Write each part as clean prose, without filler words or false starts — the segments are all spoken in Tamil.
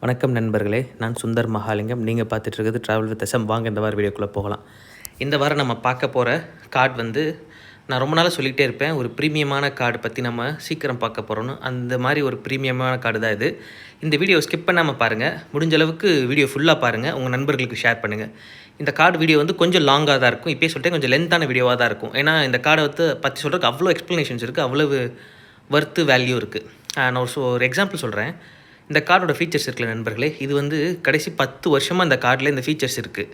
வணக்கம் நண்பர்களே, நான் சுந்தர் மகாலிங்கம். நீங்கள் பார்த்துட்டு இருக்கிறது ட்ராவல் வித் எஸ்எம். வாங்க இந்த வாரம் வீடியோக்குள்ளே போகலாம். இந்த வாரம் நம்ம பார்க்க போகிற கார்டு வந்து நான் ரொம்ப நாளாக சொல்லிகிட்டே இருப்பேன். ஒரு ப்ரீமியமான கார்டு பற்றி நம்ம சீக்கிரம் பார்க்க போகிறோன்னு. அந்த மாதிரி ஒரு ப்ரீமியமான கார்டு தான் இது. இந்த வீடியோ ஸ்கிப் பண்ணாமல் பாருங்கள். முடிஞ்ச அளவுக்கு வீடியோ ஃபுல்லாக பாருங்கள். உங்கள் நண்பர்களுக்கு ஷேர் பண்ணுங்கள். இந்த கார்டு வீடியோ வந்து கொஞ்சம் லாங்காக தான் இருக்கும். இப்போயே சொல்லிட்டேன், கொஞ்சம் லென்த்தான வீடியோவாக தான் இருக்கும். ஏன்னா இந்த கார்டை வந்து பற்றி சொல்கிறதுக்கு அவ்வளோ எக்ஸ்ப்ளனேஷன்ஸ் இருக்குது, அவ்வளவு ஒர்த்து வேல்யூ இருக்குது. நான் ஒரு எக்ஸாம்பிள் சொல்கிறேன். இந்த கார்டோட ஃபீச்சர்ஸ் இருக்குல்ல நண்பர்களே, இது வந்து கடைசி 10 வருஷமாக இந்த கார்டில் இந்த ஃபீச்சர்ஸ் இருக்குது.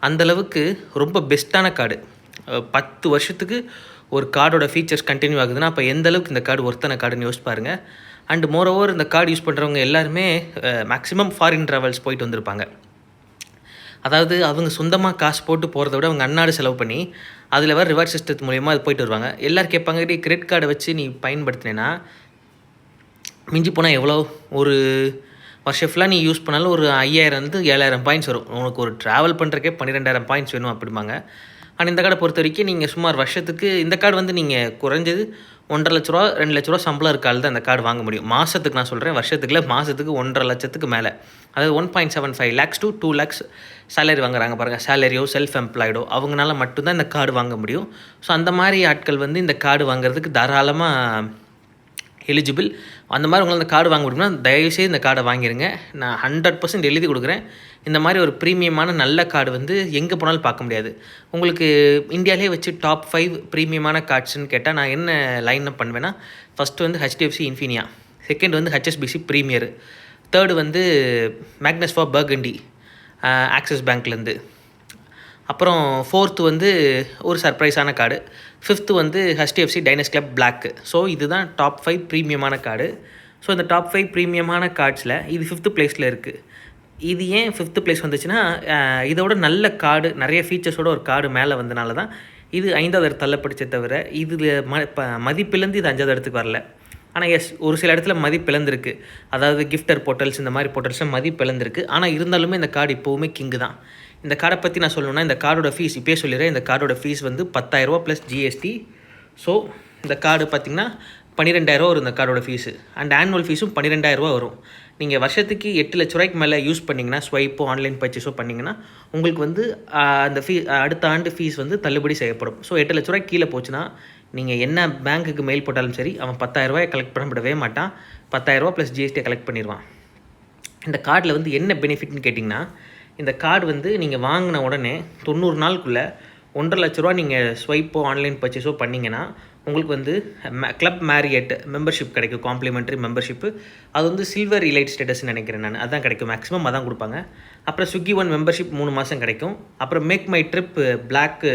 அந்தளவுக்கு ரொம்ப பெஸ்ட்டான கார்டு. 10 வருஷத்துக்கு ஒரு கார்டோட ஃபீச்சர்ஸ் கண்டினியூ ஆகுதுன்னா அப்போ எந்த அளவுக்கு இந்த கார்டு ஒர்த்தான கார்டுன்னு யோசிச்சு பாருங்கள். அண்ட் மோரோவர் இந்த கார்டு யூஸ் பண்ணுறவங்க எல்லாருமே மேக்ஸிமம் ஃபாரின் ட்ராவல்ஸ் போயிட்டு வந்திருப்பாங்க. அதாவது அவங்க சொந்தமாக காசு போட்டு போகிறத விட அவங்க அன்னாடு செலவு பண்ணி அதில் வர ரிவார்ட் சிஸ்டத்து மூலிமா அது போயிட்டு வருவாங்க. எல்லோரும் கேட்பாங்க, கிரெடிட் கார்டை வச்சு நீ பயன்படுத்தினேன்னா மிஞ்சி போனால் எவ்வளோ, ஒரு வருஷம் ஃபுல்லாக நீ யூஸ் பண்ணாலும் ஒரு 5000 7,000 பாயிண்ட்ஸ் வரும். உனக்கு ஒரு ட்ராவல் பண்ணுறக்கே 12,000 பாயிண்ட்ஸ் வேணும் அப்படிம்பாங்க. ஆனால் இந்த கார்டை பொறுத்த வரைக்கும் நீங்கள் சுமார் வருஷத்துக்கு இந்த கார்டு வந்து நீங்கள் குறைஞ்சது 1,50,000 ரூபா 2,00,000 ரூபா சம்பளம் இருக்கால் தான் இந்த கார்டு வாங்க முடியும். மாதத்துக்கு நான் சொல்கிறேன், வருஷத்துக்குள்ள மாதத்துக்கு 1,50,000 லட்சத்துக்கு மேலே, அதாவது 1.75 lakhs to 2 lakhs சேலரி வாங்குறாங்க பாருங்கள். சேலரியோ செல்ஃப் எம்ப்ளாய்டோ அவங்களால மட்டும்தான் இந்த கார்டு வாங்க முடியும். ஸோ அந்த மாதிரி ஆட்கள் வந்து இந்த கார்டு வாங்குறதுக்கு தாராளமாக எலிஜிபிள். அந்த மாதிரி உங்களால் இந்த கார்டு வாங்க முடியும்னா தயவுசெய்து இந்த கார்டை வாங்கிடுங்க. நான் 100% எழுதி கொடுக்குறேன். இந்த மாதிரி ஒரு ப்ரீமியமான நல்ல கார்டு வந்து எங்கே போனாலும் பார்க்க முடியாது. உங்களுக்கு இந்தியாவிலே வச்சு டாப் 5 ப்ரீமியமான கார்ட்ஸ்ன்னு கேட்டால் நான் என்ன லைன் அப் பண்ணுவேன்னா, ஃபஸ்ட்டு வந்து ஹெச்டிஎஃப்சி இன்ஃபினியா, செகண்ட் வந்து ஹெச்எஸ்பிசி ப்ரீமியர், தேர்டு வந்து மேக்னஸ் ஃபார் பர்கண்டி ஆக்சிஸ் பேங்க்லேருந்து, அப்புறம் ஃபோர்த்து வந்து ஒரு சர்ப்ரைஸான கார்டு, ஃபிஃப்த்து வந்து ஹெச்டிஎஃப்சி டைனஸ் கிளப் பிளாக்கு. ஸோ இதுதான் டாப் 5 ப்ரீமியமான கார்டு. ஸோ இந்த டாப் 5 ப்ரீமியமான கார்ட்ஸில் இது 5th பிளேஸில் இருக்குது. இது ஏன் 5th பிளேஸ் வந்துச்சுன்னா, இதோட நல்ல கார்டு நிறைய ஃபீச்சர்ஸோட ஒரு கார்டு மேலே வந்தனால தான் இது 5வது இடத்து தள்ளப்படிச்சே தவிர இதில் மதிப்பிலேருந்து இது 5வது இடத்துக்கு வரல. ஆனால் ஒரு சில இடத்துல மதிப்பிழந்திருக்கு. அதாவது கிஃப்டர் போர்ட்டல்ஸ் இந்த மாதிரி போர்ட்டல்ஸில் மதிப்பிழந்திருக்கு. ஆனால் இருந்தாலுமே இந்த கார்டு இப்போவுமே கிங்கு தான். இந்த கார்டை பற்றி நான் சொல்லணுன்னா, இந்த கார்டோட ஃபீஸ் இப்போயே சொல்லிடுறேன். இந்த கார்டோட ஃபீஸ் வந்து 10,000 ரூபா ப்ளஸ் ஜிஎஸ்டி. ஸோ இந்த கார்டு பார்த்திங்கன்னா 12,000 வரும் இந்த கார்டோட ஃபீஸு. அண்ட் ஆனுவல் ஃபீஸும் 12,000 ரூபா வரும். நீங்கள் வருஷத்துக்கு 8 லட்ச ரூபாய்க்கு மேலே யூஸ் பண்ணிங்கன்னா, ஸ்வைப்போ ஆன்லைன் பர்ச்சேஸோ பண்ணிங்கன்னா உங்களுக்கு வந்து அந்த அடுத்த ஆண்டு ஃபீஸ் வந்து தள்ளுபடி செய்யப்படும். ஸோ 8 லட்ச ரூபாய்க்கு கீழே போச்சுன்னா நீங்கள் என்ன பேங்க்குக்கு மெயில் போட்டாலும் சரி, அவன் 10,000 ரூபாயை கலெக்ட் பண்ண விடவே மாட்டான். 10,000 ரூபா ப்ளஸ் ஜிஎஸ்டியை கலெக்ட் பண்ணிடுவான். இந்த கார்டில் வந்து என்ன பெனிஃபிட்னு கேட்டிங்கன்னா, இந்த கார்டு வந்து நீங்கள் வாங்கின உடனே 90 நாளுக்குள்ளே 1,50,000 லட்ச ரூபா நீங்கள் ஸ்வைப்போ ஆன்லைன் பர்ச்சேஸோ பண்ணிங்கன்னா உங்களுக்கு வந்து கிளப் மேரியட் மெம்பர்ஷிப் கிடைக்கும், காம்ப்ளிமெண்ட்ரி மெம்பர்ஷிப்பு. அது வந்து சில்வர் இலைட் ஸ்டேட்டஸ்ன்னு நினைக்கிறேன் நான், அதான் கிடைக்கும் மேக்ஸிமம், அதான் கொடுப்பாங்க. அப்புறம் ஸ்விக்கி ஒன் மெம்பர்ஷிப் 3 மாதம் கிடைக்கும். அப்புறம் MakeMyTrip black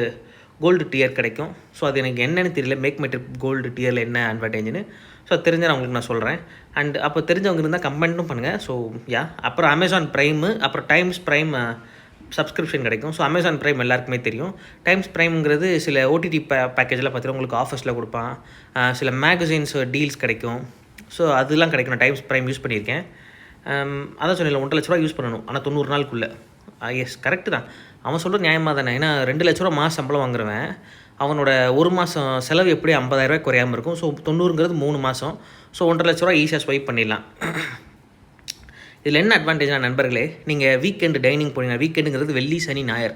gold tier கிடைக்கும். ஸோ அது எனக்கு என்னென்னு தெரியல, மேக் மை ட்ரிப் கோல்டு டியரில் என்ன அட்வான்டேஜ்னு. ஸோ தெரிஞ்ச உங்களுக்கு நான் சொல்கிறேன். அண்ட் அப்போ தெரிஞ்சவங்க இருந்தால் கமெண்ட்டும் பண்ணுங்கள். ஸோ அப்புறம் அமேசான் ப்ரைமு, அப்புறம் டைம்ஸ் ப்ரைம் சப்ஸ்கிரிப்ஷன் கிடைக்கும். ஸோ அமேசான் ப்ரைம் எல்லாருக்குமே தெரியும். டைம்ஸ் ப்ரைம்ங்கிறது சில ஓடிடி பேக்கேஜில் பார்த்தீங்கன்னா உங்களுக்கு ஆஃபர்ஸில் கொடுப்பான். சில மேகசின்ஸ் டீல்ஸ் கிடைக்கும். ஸோ அதெல்லாம் கிடைக்கும். நான் டைம்ஸ் ப்ரைம் யூஸ் பண்ணியிருக்கேன். அதான் சொன்னேன், 1,50,000 லட்ச ரூபா யூஸ் பண்ணணும், ஆனால் 90 நாளுக்குள்ளே. எஸ், கரெக்டு தான். அவன் சொல்கிறது நியாயமாக தானே. ஏன்னா 2 லட்ச ரூபா மாதம் சம்பளம் வாங்குறவன் அவனோட ஒரு மாதம் செலவு எப்படி 50,000 ரூபாய் குறையாமல் இருக்கும். ஸோ 90ங்கிறது 3 மாதம். ஸோ 1,50,000 லட்ச ரூபா ஈஸியாக ஸ்வைப் பண்ணிடலாம். இதில் என்ன அட்வான்டேஜ்னா நண்பர்களே, நீங்கள் வீக்கெண்டு டைனிங் போனீங்கன்னா, வீக்கெண்டுங்கிறது வெள்ளி சனி ஞாயிறு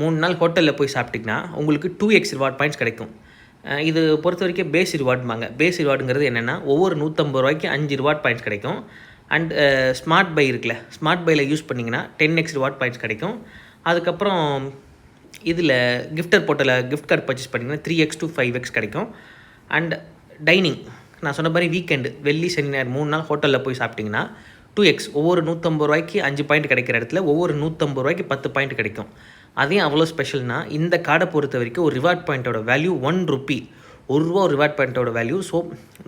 3 நாள் ஹோட்டலில் போய் சாப்பிட்டிங்கன்னா உங்களுக்கு 2x ரிவார்ட் பாயிண்ட்ஸ் கிடைக்கும். இது பொறுத்த வரைக்கும் பேஸ் ரிவார்டுமாங்க. பேஸ் ரிவார்டுங்கிறது என்னென்னா, ஒவ்வொரு 150 ரூபாய்க்கு 5 ரிவார்ட் பாயிண்ட்ஸ் கிடைக்கும். அண்ட் ஸ்மார்ட் பை இருக்குல்ல, ஸ்மார்ட் பையில் யூஸ் பண்ணிங்கன்னா 10x ரிவார்ட் பாயிண்ட்ஸ் கிடைக்கும். அதுக்கப்புறம் இதில் கிஃப்டர் போர்ட்டலில் கிஃப்ட் கார்டு பர்ச்சேஸ் பண்ணிங்கன்னா 3x to 5x கிடைக்கும். அண்ட் டைனிங் நான் சொன்ன மாதிரி வீக்கெண்டு வெள்ளி சனி ஞாயிறு 3 நாள் ஹோட்டலில் போய் சாப்பிட்டிங்கன்னா 2x, ஒவ்வொரு 150 ரூபாய்க்கு 5 பாயிண்ட் கிடைக்கிற இடத்துல ஒவ்வொரு 150 ரூபாய்க்கு 10 பாயிண்ட் கிடைக்கும். அதையும் அவ்வளோ ஸ்பெஷல்னா, இந்த கார்டை பொறுத்த வரைக்கும் ஒரு ரிவார்ட் பாயிண்ட்டோட வேல்யூ 1 ரூபி, ₹1 ஒரு ரிவார்ட் பாயிண்ட்டோட வேல்யூ. ஸோ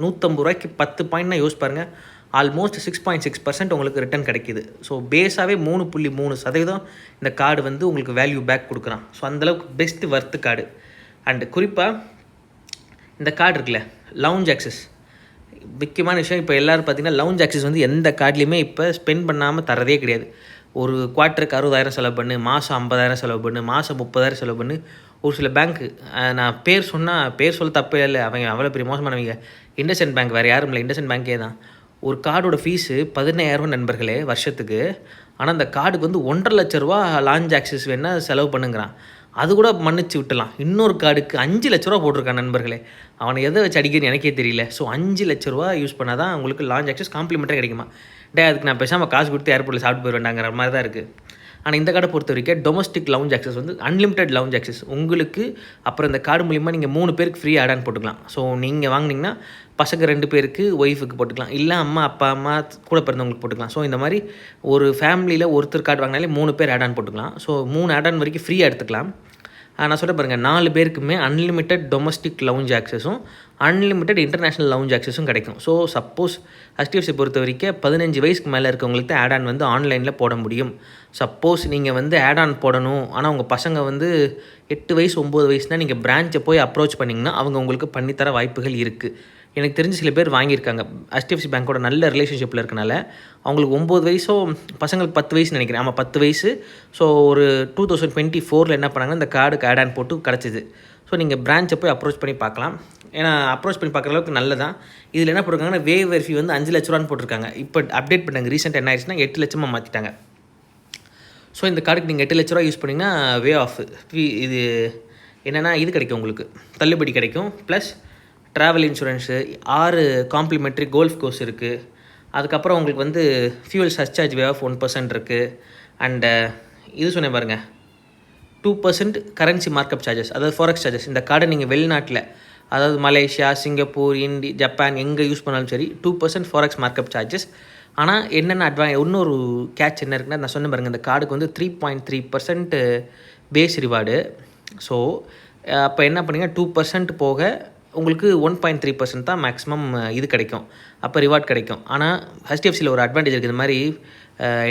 150 ரூபாய்க்கு 10 பாயிண்ட்னா யோசிச்சு பாருங்கள், ஆல்மோஸ்ட் 6.6% உங்களுக்கு ரிட்டர்ன் கிடைக்கிது. ஸோ பேஸாகவே 3.3% இந்த கார்டு வந்து உங்களுக்கு வேல்யூ பேக் கொடுக்குறான். ஸோ அந்தளவுக்கு பெஸ்ட்டு வர்த்து கார்டு. அண்டு குறிப்பாக இந்த கார்டு இருக்குல்ல, லவுஞ்ச் ஆக்சஸ், முக்கியமான விஷயம். இப்போ எல்லோரும் பார்த்திங்கன்னா லவுஞ்ச் ஆக்சஸ் வந்து எந்த கார்ட்லேயுமே இப்போ ஸ்பெண்ட் பண்ணாமல் தரதே கிடையாது. ஒரு குவார்ட்டருக்கு 60,000 செலவு பண்ணு, மாதம் 50,000 செலவு பண்ணு, மாதம் 30,000 செலவு பண்ணு. ஒரு சில பேங்க்கு, நான் பேர் சொல்ல தப்பே இல்லை, அவங்க அவ்வளோ பெரிய மோசமானவங்க. இண்டஸ்இண்ட் பேங்க் வேறு யாரும் இல்லை, இண்டஸ்இண்ட் பேங்க்கே தான். ஒரு கார்டோட ஃபீஸு 15,000 நண்பர்களே வருஷத்துக்கு. ஆனால் அந்த கார்டுக்கு வந்து 1,50,000 லான்ச் ஆக்சஸ் வேணா செலவு பண்ணுங்கிறான். அது கூட மன்னிச்சு விட்டுலாம். இன்னொரு கார்டுக்கு 5,00,000 போட்டிருக்கான் நண்பர்களே. அவனை எதை வச்சு அடிக்கிறதுன்னு எனக்கே தெரியல. ஸோ 5,00,000 யூஸ் பண்ணால் தான் உங்களுக்கு லான்ச் ஆக்சஸ் காம்ப்ளிமெண்ட்டாக கிடைக்குமா? அதுக்கு நான் பேசாமல் காசு கொடுத்து ஏர்போர்ட்டில் சாப்பிட்டு போயிடுவேண்டாங்கிற மாதிரி தான் இருக்குது. ஆனால் இந்த கார்டை பொறுத்த வரைக்கும் டொமஸ்டிக் லவுஞ்ச் ஆக்சஸ் வந்து அன்லிமிட்டட் லவுஞ்ச் ஆக்சஸ் உங்களுக்கு. அப்புறம் இந்த கார்டு மூலிமா நீங்கள் 3 பேருக்கு ஃப்ரீ ஆட் ஆன் போட்டுக்கலாம். ஸோ நீங்கள் வாங்கினீங்கன்னா பசங்க 2 பேருக்கு ஒய்ஃபுக்கு போட்டுக்கலாம், இல்லை அப்பா அம்மா கூட பிறந்தவங்களுக்கு போட்டுக்கலாம். ஸோ இந்த மாதிரி ஒரு ஃபேமிலியில் ஒருத்தர் கார்டு வாங்கினாலே 3 பேர் ஆட் ஆன் போட்டுக்கலாம். ஸோ 3 ஆட் ஆன் வரைக்கும் ஃப்ரீயாக எடுத்துக்கலாம். நான் சொல்ல பாருங்கள், 4 பேருக்குமே அன்லிமிட்டட் டொமஸ்டிக் லவுஞ்ச் ஆக்சஸும் அன்லிமிட்டட் இன்டர்நேஷ்னல் லவுஞ்ச் ஆக்சஸும் கிடைக்கும். ஸோ சப்போஸ் HDFC பொறுத்த வரைக்கும் 15 வயசுக்கு மேலே இருக்கவங்களுக்கு ஆட் ஆன் வந்து ஆன்லைனில் போட முடியும். சப்போஸ் நீங்கள் வந்து ஆட் ஆன் போடணும், ஆனால் உங்கள் பசங்க வந்து 8 வயசு 9 வயசுனால் நீங்கள் பிரான்ச்சை போய் அப்ரோச் பண்ணிங்கன்னா அவங்க உங்களுக்கு பண்ணித்தர வாய்ப்புகள் இருக்குது. எனக்கு தெரிஞ்சு சில பேர் வாங்கியிருக்காங்க. HDFC பேங்க்கோட நல்ல ரிலேஷன்ஷிப்பில் இருக்கனால அவங்களுக்கு 9 வயசோ பசங்களுக்கு 10 வயசுன்னு நினைக்கிறேன். ஆமாம் 10 வயசு. ஸோ ஒரு 2024 என்ன பண்ணாங்கன்னா இந்த கார்டுக்கு ஆட் ஆன் போட்டு கிடச்சிது. ஸோ நீங்கள் பிரான்ச்சை போய் அப்ரோச் பண்ணி பார்க்கலாம். ஏன்னா அப்ரோச் பண்ணி பார்க்குற அளவுக்கு நல்லதான். இதில் என்ன போட்டிருக்காங்கன்னா வேவர் ஃபீ வந்து 5,00,000 போட்டிருக்காங்க. இப்போ அப்டேட் பண்ணாங்க, ரீசெண்ட் என்ன ஆயிடுச்சுன்னா 8,00,000 மாற்றிட்டாங்க. ஸோ இந்த கார்டுக்கு நீங்கள் 8,00,000 யூஸ் பண்ணிங்கன்னா வே ஆஃப் இது என்னென்னா இது கிடைக்கும், உங்களுக்கு தள்ளுபடி கிடைக்கும். Plus travel insurance, 6 complimentary golf course இருக்குது. அதுக்கப்புறம் உங்களுக்கு வந்து ஃபியூவல் சர்சார்ஜ் வே ஆஃப் 1% இருக்குது. அண்டு இது சொன்னேன் பாருங்கள், 2% கரன்சி மார்க்கப் சார்ஜஸ், அதாவது ஃபாரெக்ஸ் சார்ஜஸ். இந்த கார்டை நீங்கள் வெளிநாட்டில், அதாவது மலேசியா, சிங்கப்பூர், ஜப்பான் எங்கே யூஸ் பண்ணாலும் சரி 2% ஃபாரெக்ஸ் மார்க்கப் சார்ஜஸ். ஆனால் என்னென்ன இன்னொரு கேட்ச் என்ன இருக்குன்னா, நான் சொன்ன பாருங்கள், இந்த கார்டுக்கு வந்து 3.3% பேஸ் ரிவார்டு. ஸோ அப்போ என்ன பண்ணுங்க, 2% போக உங்களுக்கு 1.3% தான் மேக்ஸிமம் இது கிடைக்கும், அப்போ ரிவார்ட் கிடைக்கும். ஆனால் HDFCயில் ஒரு அட்வான்டேஜ் இருக்குது. இந்த மாதிரி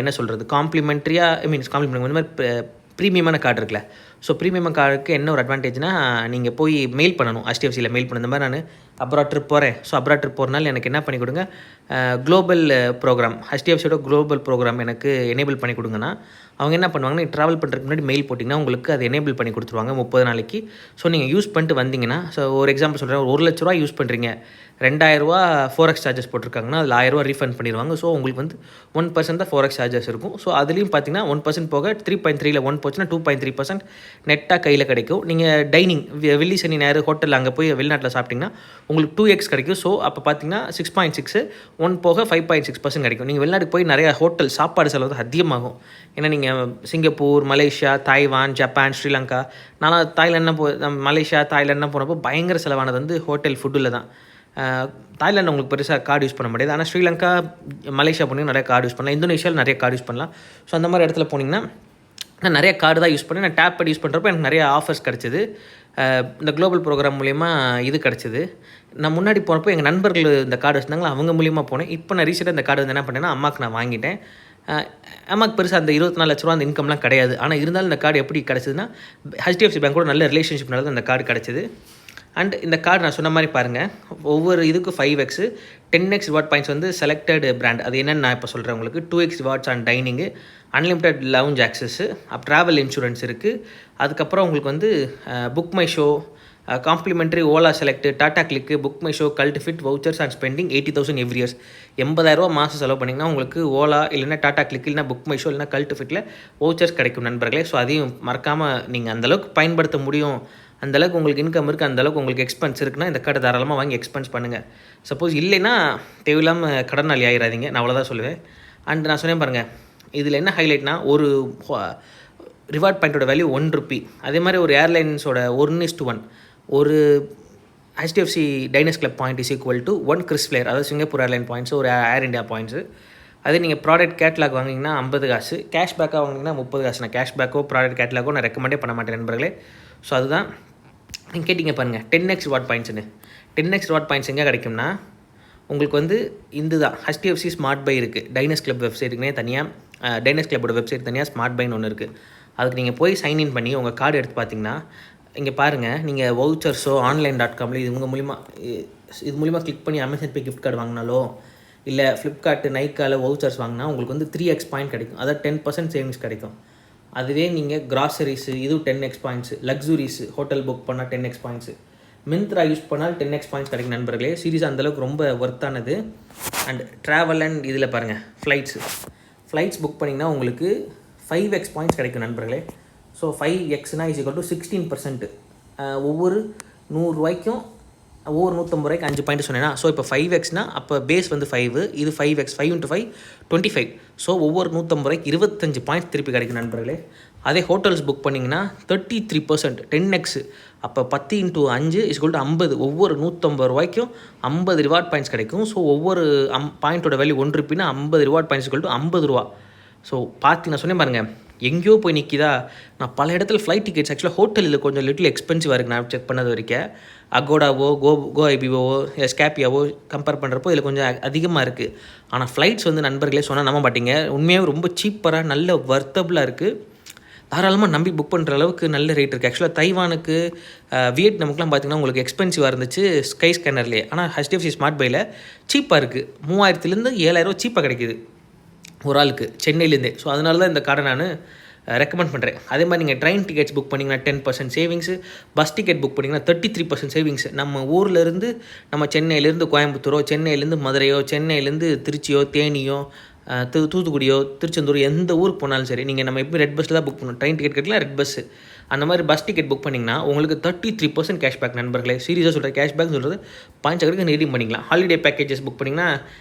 என்ன சொல்கிறது, காம்ப்ளிமெண்ட்ரியாக காம்ப்ளிமெண்ட் இந்த மாதிரி ப்ரீமியமான கார்டு இருக்குல்ல. ஸோ ப்ரீமியம் கார்டுக்கு என்ன ஒரு அட்வான்டேஜ்னால், நீங்கள் போய் மெயில் பண்ணணும், HDFCயில் மெயில் பண்ண. இந்த மாதிரி நான் அப்ராட் ட்ரிப் போகிறேன், ஸோ அப்ராட் ட்ரிப் போகிறனால எனக்கு என்ன பண்ணி கொடுங்க, குளோபல் ப்ரோக்ராம், HDFCயோட குளோபல் ப்ரோக்ராம் எனக்கு எனேபிள் பண்ணி கொடுங்கன்னா, அவங்க என்ன பண்ணுவாங்கன்னா, நீங்கள் ட்ராவல் பண்ணுறதுக்கு முன்னாடி மெயில் போட்டிங்கன்னா உங்களுக்கு அதை எனேபிள் பண்ணி கொடுத்துருவாங்க 30 நாளைக்கு. ஸோ நீங்கள் யூஸ் பண்ணிட்டு வந்தீங்கன்னா, ஸோ ஒரு எக்ஸாம்பிள் சொல்கிறேன், ஒரு 1,00,000 யூஸ் பண்ணுறீங்க, 2,000 4x சார்ஜஸ் போட்டிருக்காங்கன்னா அதில் 1,000 ரீஃபண்ட் பண்ணிடுவாங்க. ஸோ உங்களுக்கு வந்து 1% தான் 4x சார்ஜஸ் இருக்கும். ஸோ அதுலேயும் பார்த்தீங்கன்னா 1% போக 3.3ல் 1 போச்சுன்னா 2.3% நெட்டாக கையில் கிடைக்கும். நீங்கள் டைனிங் வெள்ளி சனி ஞாயிறு ஹோட்டலில் அங்கே போய் வெளிநாட்டில் சாப்பிட்டிங்கன்னா உங்களுக்கு 2x கிடைக்கும். ஸோ அப்போ பார்த்தீங்கன்னா 6.6 1 போக 5.6% கிடைக்கும். நீங்கள் வெளிநாட்டுக்கு போய் நிறையா ஹோட்டல் சாப்பாடு செலவு அதிகமாகும். ஏன்னா நீங்கள் Singapore, Malaysia, Taiwan, Japan, Sri Lanka, நான் மலேசியா, தாய்லாண்ட்லாம் போனப்போ பயங்கர செலவானது வந்து ஹோட்டல் ஃபுட்டில் தான். தாய்லாந்து உங்களுக்கு பெருசாக கார்டு யூஸ் பண்ண முடியாது. ஆனால் ஸ்ரீலங்கா, மலேசியா போனீங்கன்னா நிறைய கார்டு யூஸ் பண்ணலாம். இந்தோனேஷியாவில் நிறைய கார்டு யூஸ் பண்ணலாம். ஸோ அந்த மாதிரி இடத்துல போனீங்கன்னா நான் நிறைய கார்டு தான் யூஸ் பண்ணேன். நான் டேப் பட் யூஸ் பண்ணுறப்போ எனக்கு நிறைய ஆஃபர்ஸ் கிடச்சிது. இந்த குளோபல் ப்ரோக்ராம் மூலிமா இது கிடச்சிது. நான் முன்னாடி போனப்போ எங்கள் நண்பர்கள் இந்த கார்டு வச்சுருந்தாங்களா, அவங்க மூலிமா போனேன். இப்போ நான் ரீசெண்டாக இந்த கார்டு வந்து என்ன பண்ணேன்னா, அம்மாவுக்கு நான் வாங்கிட்டேன். அம்மாவுக்கு பெருசாக அந்த 24,00,000 அந்த இன்கம்லாம் கிடையாது. ஆனால் இருந்தாலும் இந்த கார்டு எப்படி கிடச்சிதுன்னா, HDFC பேங்க்கோட நல்ல ரிலேஷன்ஷிப்னால தான் அந்த கார்டு கிடச்சிது. அண்ட் இந்த கார்டு நான் சொன்ன மாதிரி பாருங்கள், ஒவ்வொரு இதுக்கும் 5x 10x ரிவார்ட் பாயிண்ட்ஸ் வந்து செலக்டட் பிராண்ட். அது என்னென்னு நான் இப்போ சொல்கிறேன் உங்களுக்கு. 2x rewards on dining, unlimited lounge access, travel insurance இருக்குது. அதுக்கப்புறம் உங்களுக்கு வந்து Book My Show, complimentary Ola select, Tata click, Book My Show, cult fit, vouchers and spending 80,000 every years. 80,000 மாதம் செலவு பண்ணிங்கன்னா உங்களுக்கு ஓலா இல்லைன்னா டாடா கிளிக் இல்லைனா புக் மை ஷோ இல்லைனா கல்ட் ஃபிட்டில் வவுச்சர்ஸ் கிடைக்கும் நண்பர்களே. ஸோ அதையும் மறக்காமல் நீங்கள் அந்தளவுக்கு பயன்படுத்த முடியும், அந்தளவுக்கு உங்களுக்கு இன்கம் இருக்குது, அந்தளவுக்கு உங்களுக்கு எக்ஸ்பென்ஸ் இருக்குன்னா இந்த கார்டை தாராளமாக வாங்கி எக்ஸ்பென்ஸ் பண்ணுங்கள். சப்போஸ் இல்லைன்னா தேவையில்லாமல் கடனாளி ஆகிடாதீங்க, நான் அவ்வளோதான் சொல்லுவேன். அண்ட் நான் சொன்னேன் பாருங்கள், இதில் என்ன ஹைலைட்னா, ஒரு ரிவார்ட் பாயிண்ட்டோட வேல்யூ ₹1. அதே மாதிரி ஒரு ஏர்லைன்ஸோட 1:1 ஒரு HDFC Diners club point is equal to 1 KrisFlyer, அதாவது சிங்கப்பூர் ஏர்லைன் பாயிண்ட்ஸு, ஒரு ஏர் இண்டியா பாயிண்ட்ஸு. அதே நீங்கள் ப்ராடக்ட் கேட்லாக் வாங்கினீங்கன்னா 50 காசு, கேஷ்பேக்காக வாங்கினீங்கன்னா 30 காசு. நான் கேஷ்பேக்கோ ப்ராடக்ட் கேட்லாக்கோ நான் ரெக்கமெண்டே பண்ண மாட்டேன் நண்பர்களே. ஸோ அதுதான் நீங்கள் கேட்டிங்க பாருங்கள், 10x reward பாயிண்ட்ஸ்னு. 10x reward points எங்கே கிடைக்கும்னா, உங்களுக்கு வந்து இந்த தான் HDFC ஸ்மார்ட் பை இருக்குது, டைனஸ் கிளப் வெப்சைட்டுக்குனே தனியாக, டைனஸ் கிளப்போட வெப்சைட் தனியாக ஸ்மார்ட் பைன்னு ஒன்று இருக்குது. அதுக்கு நீங்கள் போய் சைன்இன் பண்ணி உங்கள் கார்டு எடுத்து பார்த்தீங்கன்னா, இங்கே பாருங்கள், நீங்கள் வவுச்சர்ஸோ online.comல இது மூலிமா கிளிக் பண்ணி அமேசான் பே கிஃப்ட் கார்டு வாங்கினாலோ இல்லை ஃப்ளிப்கார்ட்டு, நைக்காவில் வவுச்சர்ஸ் வாங்கினா உங்களுக்கு வந்து 3x பாயிண்ட் கிடைக்கும், அதாவது 10% சேவிங்ஸ் கிடைக்கும். அதுவே நீங்கள் கிராசரிஸு இது 10x பாயிண்ட்ஸு, லக்ஸுரிஸு ஹோட்டல் புக் பண்ணால் 10x பாயிண்ட்ஸு, மிந்த்ரா யூஸ் பண்ணால் 10x பாயிண்ட்ஸ் கிடைக்கும் நண்பர்களே. சீரிஸ் அந்தளவுக்கு ரொம்ப ஒர்த்தானது. அண்ட் ட்ராவல் அண்ட் இதில் பாருங்கள் ஃப்ளைட்ஸ் புக் பண்ணிங்கன்னா உங்களுக்கு 5x பாயிண்ட்ஸ் கிடைக்கும் நண்பர்களே. ஸோ 5xனா = 16%. ஒவ்வொரு 100 ரூபாய்க்கும் ஒவ்வொரு 150 ரூபாய்க்கு 5 பாயிண்ட் சொன்னேன்னா, ஸோ இப்போ 5xனா அப்போ பேஸ் வந்து 5, இது 5x, 5 × 5 25. ஸோ ஒவ்வொரு 150 ரூபாய்க்கு 25 பாயிண்ட்ஸ் திருப்பி கிடைக்கும் நண்பர்களே. அதே ஹோட்டல்ஸ் புக் பண்ணிங்கன்னா 33%, 10x. அப்போ 10 × 5 = 50. ஒவ்வொரு 150 ரூபாய்க்கும் 50 ரிவார்ட் பாயிண்ட்ஸ் கிடைக்கும். ஸோ ஒவ்வொரு பாயிண்ட்டோட வேல்யூ 1 ரூபின்னா 50 ரிவார்ட் பாயிண்ட்ஸ் = 50 ரூபா. ஸோ பார்த்து நான் சொன்னேன் பாருங்கள், எங்கேயோ போய் நிற்கிதா. நான் பல இடத்துல ஃப்ளைட் டிக்கெட்ஸ் ஆக்சுவலாக ஹோட்டலில் கொஞ்சம் லிட்டில் எக்ஸ்பென்சிவாக இருக்குது. நான் செக் பண்ணது வரைக்கும் அகோடாவோ GoIBOவோ ஸ்கேப்பியாவோ கம்பேர் பண்ணுறப்போ இதில் கொஞ்சம் அதிகமாக இருக்குது. ஆனால் ஃப்ளைட்ஸ் வந்து நண்பர்களே சொன்னால் நம்ப மாட்டீங்க, உண்மையாகவே ரொம்ப சீப்பராக நல்ல வர்த்தபுளாக இருக்குது. தாராளமாக நம்பி புக் பண்ணுற அளவுக்கு நல்ல ரேட் இருக்குது. ஆக்சுவலாக தைவானுக்கு வியட்நாமுக்குலாம் பார்த்திங்கன்னா உங்களுக்கு எக்ஸ்பென்சிவாக இருந்துச்சு ஸ்கை ஸ்கேனர்லேயே. ஆனால் HDFC ஸ்மார்ட் பையில் சீப்பாக இருக்குது. 3000லேருந்து 7000 சீப்பாக கிடைக்கிது ஒரு ஆளுக்கு சென்னையிலேருந்தே. ஸோ அதனால தான் இந்த கார்டை நான் ரெக்கமெண்ட் பண்ணுறேன். அதே மாதிரி நீங்கள் ட்ரெயின் டிக்கெட்ஸ் புக் பண்ணிங்கன்னா 10% சேவிங்ஸு, பஸ் டிக்கெட் புக் பண்ணிங்கன்னா 33% சேவிங்ஸு. நம்ம ஊர்லேருந்து நம்ம சென்னையிலேருந்து கோயம்புத்தூரோ, சென்னையிலேருந்து மதுரையோ, சென்னையிலேருந்து திருச்சியோ, தேனியோ, தூத்துக்குடியோ, திருச்செந்தூர், எந்த ஊருக்கு போனாலும் சரி, நீங்கள் நம்ம எப்போ ரெட் பஸ்ஸில் தான் புக் பண்ணணும். ட்ரெயின் டிக்கெட் கட்டலாம் ரெட் பஸ்ஸு. அந்த மாதிரி பஸ் டிக்கெட் புக் பண்ணிங்கன்னா உங்களுக்கு 33% கேஷ்பேக் நண்பர்களே. சீரியஸாக சொல்கிறேன், கேஷ்பேக் சொல்கிறது பாயிண்ட்ஸ் அக்கறைக்கு ரீடீம் பண்ணிக்கலாம். ஹாலிடே பேக்கேஜஸ் புக் பண்ணிங்கன்னா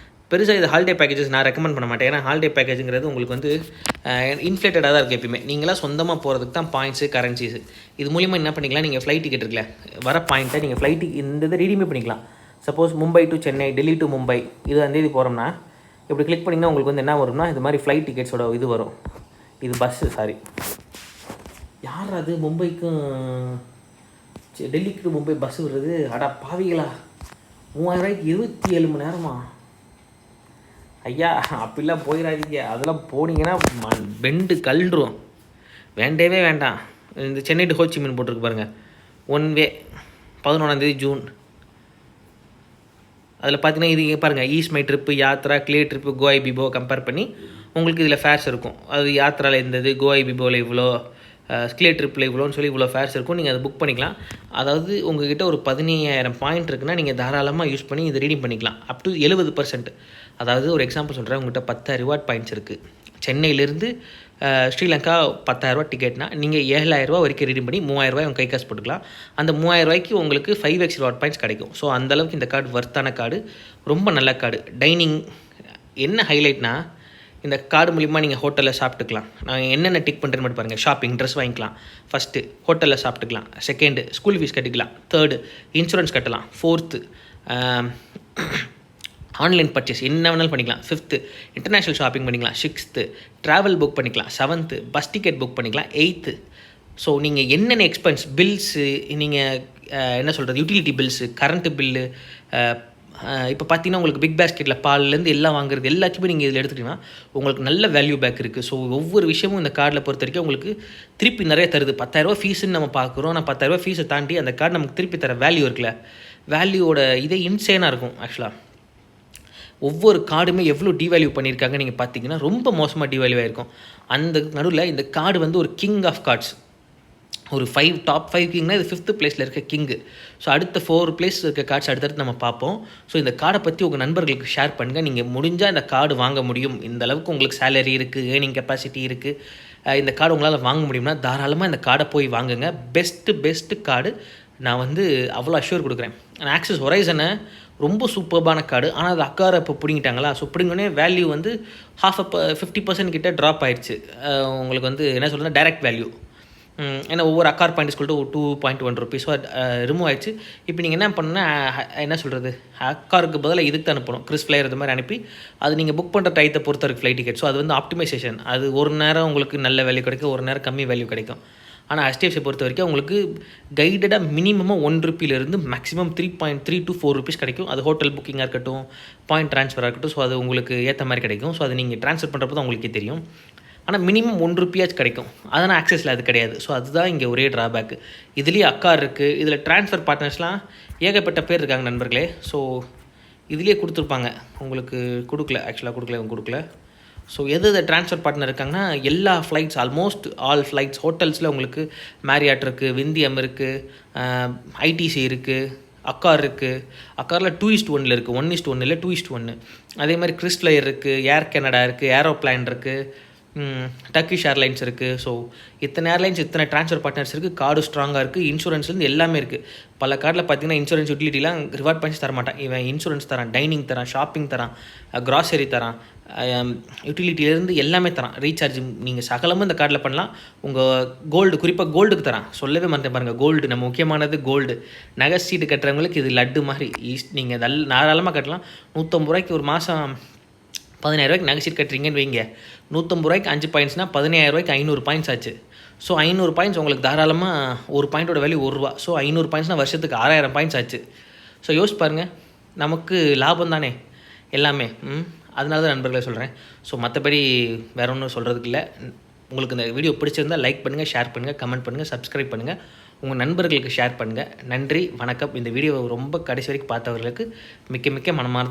பெருசாக இது ஹாலிடே பேக்கேஜஸ் நான் ரெக்கமெண்ட் பண்ண மாட்டேன். ஏன்னா ஹாலிடே பேக்கேஜுங்கிறது உங்களுக்கு வந்து இன்ஃப்ளேட்டடாக தான் இருக்குது எப்பயுமே. நீங்களாம் சொந்தமாக போகிறதுக்கு தான் பாயிண்ட்ஸு, கரன்சிஸு. இது மூலிமா என்ன பண்ணிக்கலாம், நீங்கள் ஃப்ளைட் டிக்கெட் இருக்குல்ல, வர பாயிண்ட்டை நீங்கள் ஃப்ளைட்டு இந்த இதை ரீடீமே பண்ணிக்கலாம். Suppose Mumbai to Chennai, Delhi to Mumbai, இது அந்தேதி போகிறோம்னா இப்படி கிளிக் பண்ணிங்கன்னா உங்களுக்கு வந்து என்ன வரும்னா, இது மாதிரி ஃப்ளைட் டிக்கெட்ஸோட இது வரும். இது பஸ்ஸு, சாரி யார் அது மும்பைக்கும் டெல்லிக்கு டு மும்பை பஸ்ஸு வருது. அடா பாவிகளா, 3000 ரூபாய்க்கு 27 மணி நேரமா? ஐயா அப்படிலாம் போயிடாதீங்க. அதெல்லாம் போனீங்கன்னா பெண்டு கல்றும். வேண்டவே வேண்டாம். இந்த சென்னை டு ஹோச்சிமின் போட்டிருக்கு பாருங்கள், 1 வே 11 ஜூன். அதில் பார்த்தீங்கன்னா இது பாருங்கள், EaseMyTrip, Yatra, Cleartrip, GoIBO compare பண்ணி உங்களுக்கு இதில் ஃபேர்ஸ் இருக்கும். அது யாத்ராவில் இருந்தது, GoIBOவில் இவ்வளோ, கிளே ட்ரிப்பில் இவ்வளோன்னு சொல்லி இவ்வளோ ஃபேர்ஸ் இருக்கும். நீங்கள் அதை புக் பண்ணிக்கலாம். அதாவது உங்கள்கிட்ட ஒரு 15000 பாயிண்ட் இருக்குன்னா நீங்கள் தாராளமாக யூஸ் பண்ணி இதை ரீடீம் பண்ணிக்கலாம். Up to 70%. அதாவது ஒரு எக்ஸாம்பிள் சொல்கிறேன், உங்கள்கிட்ட 10,000 ரிவார்ட் பாயிண்ட்ஸ் இருக்குது. சென்னையிலேருந்து ஸ்ரீலங்கா 10,000 ரூபா டிக்கெட்னா நீங்கள் 7,000 ரூபா வரைக்கும் ரீடீம் பண்ணி 3000 ரூபாய் உங்கள் கை காசு போட்டுக்கலாம். அந்த 3000 ரூபாய்க்கு உங்களுக்கு 5x ரிவார்ட் பாயிண்ட்ஸ் கிடைக்கும். ஸோ அந்தளவுக்கு இந்த கார்டு வர்த்தான கார்டு, ரொம்ப நல்ல கார்டு. டைனிங் என்ன ஹைலைட்னா, இந்த கார்டு மூலிமா நீங்கள் ஹோட்டலில் சாப்பிட்டுக்கலாம். நான் என்னென்ன டிக் பண்ணுறேன்னு மட்டும் பாருங்கள். ஷாப்பிங், ட்ரெஸ் வாங்கிக்கலாம். ஃபஸ்ட்டு ஹோட்டலில் சாப்பிட்டுக்கலாம். செகண்டு ஸ்கூல் ஃபீஸ் கட்டிக்கலாம். தேர்டு இன்சூரன்ஸ் கட்டலாம். ஃபோர்த்து ஆன்லைன் பர்ச்சேஸ் என்ன வேணாலும் பண்ணிக்கலாம். 5th இன்டர்நேஷ்னல் ஷாப்பிங் பண்ணிக்கலாம். 6th ட்ராவல் புக் பண்ணிக்கலாம். 7th பஸ் டிக்கெட் புக் பண்ணிக்கலாம். 8th ஸோ நீங்கள் என்னென்ன எக்ஸ்பென்ஸ் பில்ஸு, நீங்கள் என்ன சொல்கிறது, யூட்டிலிட்டி பில்ஸு, கரண்ட்டு பில்லு, இப்போ பார்த்தீங்கன்னா உங்களுக்கு பிக் பேஸ்கெட்டில் பால்லேருந்து எல்லாம் வாங்குறது எல்லாத்தையுமே நீங்கள் இதில் எடுத்துக்கிட்டிங்கன்னா உங்களுக்கு நல்ல வேல்யூ பேக் இருக்குது. ஸோ ஒவ்வொரு விஷயமும் இந்த கார்டில் பொறுத்த வரைக்கும் உங்களுக்கு திருப்பி நிறைய தருது. 10,000 ரூபா ஃபீஸுன்னு நம்ம பார்க்குறோம். ஆனால் 10,000 ரூபா ஃபீஸை தாண்டி அந்த கார்டு நமக்கு திருப்பி தர வேல்யூ இருக்குல்ல, வேல்யூவோட இதே இன்சேனாக இருக்கும். ஆக்சுவலாக ஒவ்வொரு கார்டுமே எவ்வளோ டிவேல்யூ பண்ணியிருக்காங்க நீங்கள் பார்த்தீங்கன்னா ரொம்ப மோசமாக டிவேல்யூ ஆகிருக்கும். அந்த நடுவில் இந்த கார்டு வந்து ஒரு கிங் ஆஃப் கார்ட்ஸ். ஒரு டாப் 5 கிங்னா இது 5th பிளேஸில் இருக்க கிங்கு. ஸோ அடுத்த 4 பிளேஸ் இருக்க கார்ட்ஸ் அடுத்தடுத்து நம்ம பார்ப்போம். ஸோ இந்த கார்டை பற்றி உங்கள் நண்பர்களுக்கு ஷேர் பண்ணுங்கள். நீங்கள் முடிஞ்சால் இந்த கார்டு வாங்க முடியும், இந்த அளவுக்கு உங்களுக்கு சேலரி இருக்குது, ஏர்னிங் கெப்பாசிட்டி இருக்குது, இந்த கார்டு உங்களால் வாங்க முடியும்னா தாராளமாக இந்த கார்டை போய் வாங்குங்க. Best card. நான் வந்து அவ்வளோ அஷ்யூர் கொடுக்குறேன். ஆக்சிஸ் ஹொரைசனை ரொம்ப சூப்பர்பான கார்டு. ஆனால் அது அக்காரை இப்போ பிடிங்கிட்டாங்களா. ஸோ பிடிங்கனே வேல்யூ வந்து 50% கிட்ட ட்ராப் ஆயிடுச்சு. உங்களுக்கு வந்து என்ன சொல்கிறது, டைரக்ட் வேல்யூ. ஏன்னா ஒவ்வொரு அக்கார் பாயிண்ட் சொல்லிட்டு 2.1 ருபீஸோ ரிமூவ் ஆயிடுச்சு. இப்போ நீங்கள் என்ன பண்ணணுன்னா, என்ன சொல்கிறது, அக்காருக்கு பதிலாக இதுக்கு தான் அனுப்பணும். கிறிஸ் ஃப்ளையர் இது மாதிரி அனுப்பி அது நீங்கள் புக் பண்ணுற டைத்தை பொறுத்த வரைக்கும் ஃப்ளைட் டிக்கெட். ஸோ அது வந்து ஆப்டிமைசேஷன். அது ஒரு நேரம் உங்களுக்கு நல்ல வேல்யூ கிடைக்கும், ஒரு நேரம் கம்மி வேல்யூ கிடைக்கும். ஆனால் HDFC பொறுத்த வரைக்கும் உங்களுக்கு கைடடாக மினிமமாக 1 ரூபியிலேருந்து மேக்ஸிமம் 3.3 to 4 ருபீஸ் கிடைக்கும். அது ஹோட்டல் புக்கிங்காக இருக்கட்டும், பாயிண்ட் ட்ரான்ஸ்ஃபராக இருக்கட்டும். ஸோ அது உங்களுக்கு ஏற்ற மாதிரி கிடைக்கும். ஸோ அது நீங்கள் ட்ரான்ஸ்ஃபர் பண்ணுறப்போ தான் உங்களுக்கே தெரியும். ஆனால் மினிமம் 1 ரூபியாச்சும் கிடைக்கும். அதனால் ஆக்சஸில் அது கிடையாது. ஸோ அதுதான் இங்கே ஒரே ட்ராபேக்கு. இதுலேயே அக்கார் இருக்குது. இதில் ட்ரான்ஸ்ஃபர் பார்ட்னர்ஸ்லாம் ஏகப்பட்ட பேர் இருக்காங்க நண்பர்களே. ஸோ இதுலேயே கொடுத்துருப்பாங்க, உங்களுக்கு கொடுக்கல, ஆக்சுவலாக கொடுக்கல. ஸோ எது ட்ரான்ஸ்ஃபர் பார்ட்னர் இருக்காங்கன்னா எல்லா ஃப்ளைட்ஸ் ஆல்மோஸ்ட் ஆல் ஃப்ளைட்ஸ் ஹோட்டல்ஸில் உங்களுக்கு மேரியாட் இருக்குது, விந்தியம் இருக்குது, ஐடிசி இருக்குது, அக்கார் இருக்குது. அக்காரில் 2:1 இருக்குது, 1:1 இல்லை 2:1. அதே மாதிரி கிறிஸ்ஃப்ளையர் இருக்குது, ஏர் கனடா இருக்குது, ஏரோப்ளான் இருக்குது, டர்க்கிஷ் ஏர்லைன்ஸ் இருக்குது. ஸோ இத்தனை ஏர்லைன்ஸ், இத்தனை ட்ரான்ஸ்ஃபர் பார்ட்னர்ஸ் இருக்குது. கார்டு ஸ்ட்ராங்காக இருக்குது, இன்சூரன்ஸ்லேருந்து எல்லாமே இருக்குது. பல கார்டில் பார்த்தீங்கன்னா இன்சூரன்ஸ் யூட்டிலிட்டிலாம் ரிவார்ட் பாயிண்ட்ஸ் தர மாட்டான். இவன் இன்சூரன்ஸ் தரான், டைனிங் தரான், ஷாப்பிங் தரான், கிராசரி தரான், யூட்டிலிட்டியிலேருந்து எல்லாமே தரான். ரீசார்ஜ் நீங்கள் சகலமும் இந்த கார்டில் பண்ணலாம். உங்கள் கோல்டு, குறிப்பாக கோல்டுக்கு தரான். சொல்லவே மாட்டேன் பாருங்கள், கோல்டு நம்ம முக்கியமானது. கோல்டு நகை சீட்டு கட்டுறவங்களுக்கு இது லட்டு மாதிரி. நீங்கள் தாராளமாக கட்டலாம். 150 ரூபாய்க்கு ஒரு மாதம் 17,000 ரூபாய்க்கு நகை சீட் கட்டுறீங்கன்னு வைங்க. 150 ரூபாய்க்கு 5 பாயிண்ட்ஸ்னால் 17,000 ரூபாய்க்கு 500 பாயிண்ட்ஸ் ஆச்சு. ஸோ 500 பாயிண்ட்ஸ் உங்களுக்கு தாராளமாக ஒரு பாயிண்ட்டோட வேல்யூ ₹1. ஸோ 500 பாயிண்ட்ஸ்னால் வருஷத்துக்கு 6,000 பாயிண்ட்ஸ் ஆச்சு. ஸோ யோசிச்சு பாருங்கள், நமக்கு லாபம் தானே எல்லாமே. அதனால தான் நண்பர்களை சொல்கிறேன். ஸோ மற்றபடி வேறு ஒன்றும் சொல்கிறதுக்கு இல்லை. உங்களுக்கு இந்த வீடியோ பிடிச்சிருந்தால் லைக் பண்ணுங்கள், ஷேர் பண்ணுங்கள், கமெண்ட் பண்ணுங்கள், சப்ஸ்கிரைப் பண்ணுங்கள், உங்கள் நண்பர்களுக்கு ஷேர் பண்ணுங்கள். நன்றி, வணக்கம். இந்த வீடியோ ரொம்ப கடைசி வரைக்கும் பார்த்தவர்களுக்கு மிக்க மிக்க மனமார்ந்த